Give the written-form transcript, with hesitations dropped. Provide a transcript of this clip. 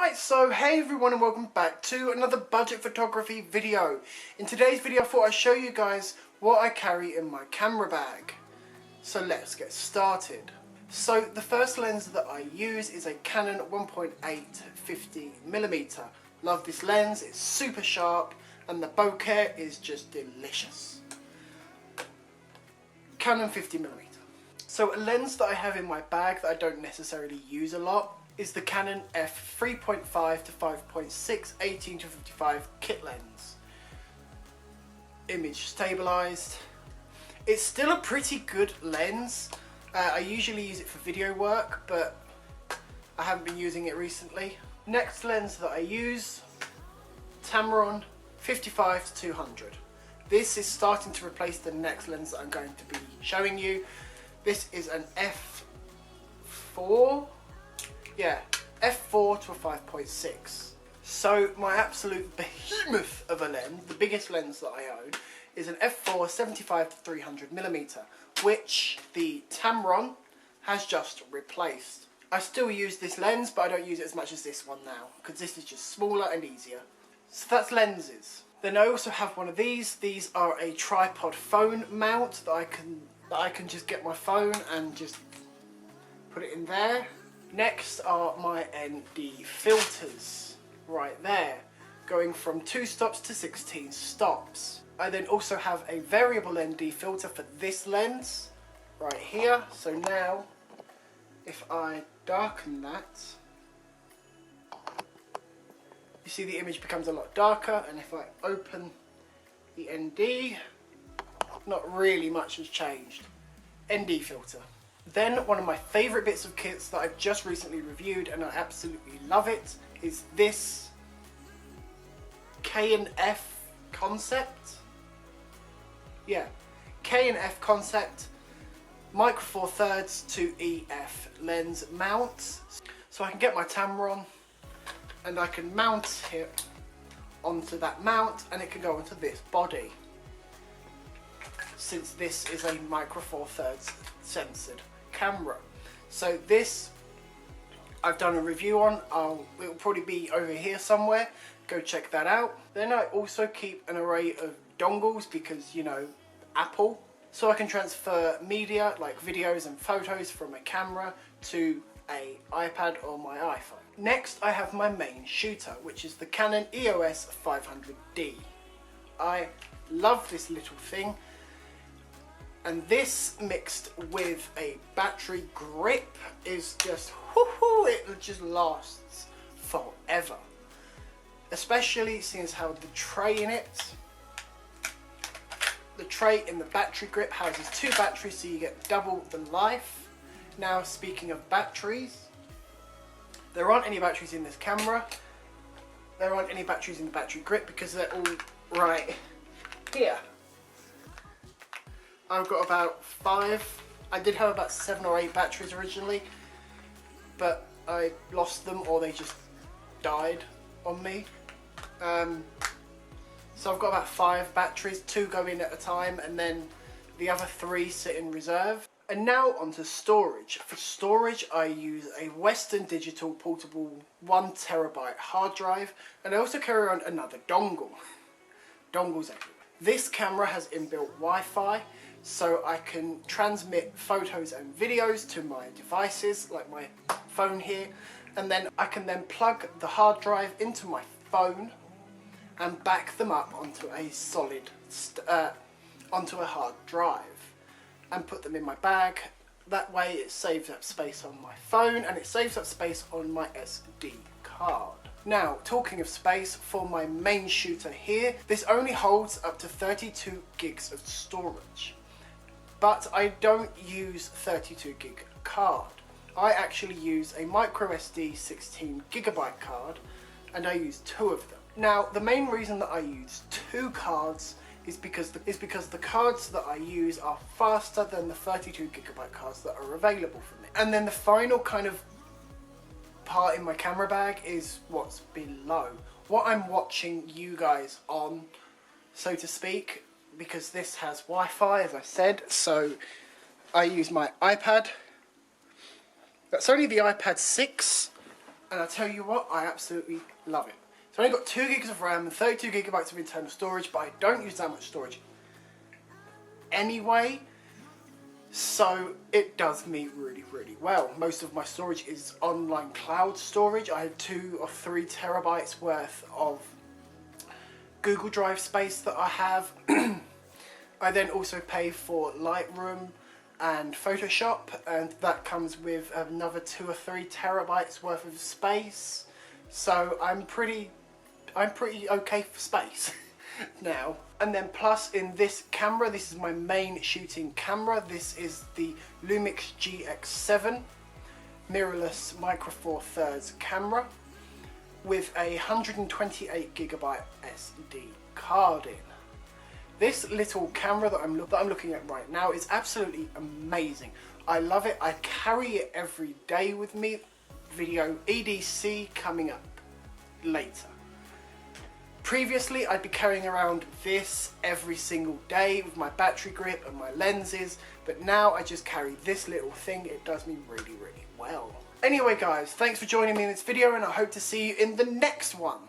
Right, so hey everyone and welcome back to another budget photography video. In today's video I thought I'd show you guys what I carry in my camera bag. So let's get started. So the first lens that I use is a Canon 1.8 50mm. Love this lens, it's super sharp and the bokeh is just delicious. Canon 50mm. So a lens that I have in my bag that I don't necessarily use a lot is the Canon f3.5 to 5.6 18 to 55 kit lens. Image stabilized. It's still a pretty good lens. I usually use it for video work, but I haven't been using it recently. Next lens that I use, Tamron 55 to 200. This is starting to replace the next lens that I'm going to be showing you. This is an f4. Yeah, f4 to a 5.6. So my absolute behemoth of a lens, the biggest lens that I own, is an f4 75 to 300mm, which the Tamron has just replaced. I still use this lens, but I don't use it as much as this one now, because this is just smaller and easier. So that's lenses. Then I also have one of these. These are a tripod phone mount that I can just get my phone and just put it in there. Next are my ND filters, right there, going from 2 stops to 16 stops. I then also have a variable ND filter for this lens, right here. So now, if I darken that, you see the image becomes a lot darker, and if I open the ND, not really much has changed. ND filter. Then one of my favourite bits of kits that I've just recently reviewed and I absolutely love it is this K&F Concept. Yeah, K&F Concept Micro Four Thirds to EF lens mount. So I can get my Tamron and I can mount it onto that mount and it can go onto this body. Since this is a Micro Four Thirds censored camera. So this I've done a review on. It will probably be over here somewhere. Go check that out. Then I also keep an array of dongles because, you know, Apple. So I can transfer media like videos and photos from a camera to a iPad or my iPhone. Next I have my main shooter, which is the Canon EOS 500D. I love this little thing. And this mixed with a battery grip is just, whoo-hoo, it just lasts forever. Especially seeing as how the tray in it, the tray in the battery grip houses 2 batteries, so you get double the life. Now speaking of batteries, there aren't any batteries in this camera. There aren't any batteries in the battery grip because they're all right here. I've got about 5. I did have about 7 or 8 batteries originally, but I lost them or they just died on me. So I've got about 5 batteries, 2 go in at a time and then the other 3 sit in reserve. And now onto storage. For storage I use a Western Digital portable 1TB hard drive, and I also carry around another dongle. Dongles everywhere. This camera has inbuilt Wi-Fi, so I can transmit photos and videos to my devices, like my phone here, and then I can then plug the hard drive into my phone and back them up onto a solid, onto a hard drive and put them in my bag. That way it saves up space on my phone and it saves up space on my SD card. Now, talking of space, for my main shooter here, this only holds up to 32 gigs of storage. But I don't use 32 gig card. I actually use a micro SD 16GB card, and I use 2 of them. Now, the main reason that I use 2 cards is because the cards that I use are faster than the 32GB cards that are available for me. And then the final kind of part in my camera bag is what's below. What I'm watching you guys on, so to speak, because this has Wi-Fi, as I said, so I use my iPad. That's only the iPad 6, And I tell you what, I absolutely love it. So I only got 2 gigs of RAM and 32 gigabytes of internal storage, but I don't use that much storage anyway, so it does me really, really well. Most of my storage is online cloud storage. I have 2 or 3 terabytes worth of Google Drive space that I have. I then also pay for Lightroom and Photoshop, and that comes with another 2 or 3 terabytes worth of space. So I'm pretty okay for space now. And then plus in this camera, this is my main shooting camera. This is the Lumix GX7 mirrorless Micro Four Thirds camera with a 128 gigabyte SD card in. This little camera that I'm looking at right now is absolutely amazing. I love it. I carry it every day with me. Video EDC coming up later. Previously, I'd be carrying around this every single day with my battery grip and my lenses, but now I just carry this little thing. It does me really, really well. Anyway guys, thanks for joining me in this video, and I hope to see you in the next one.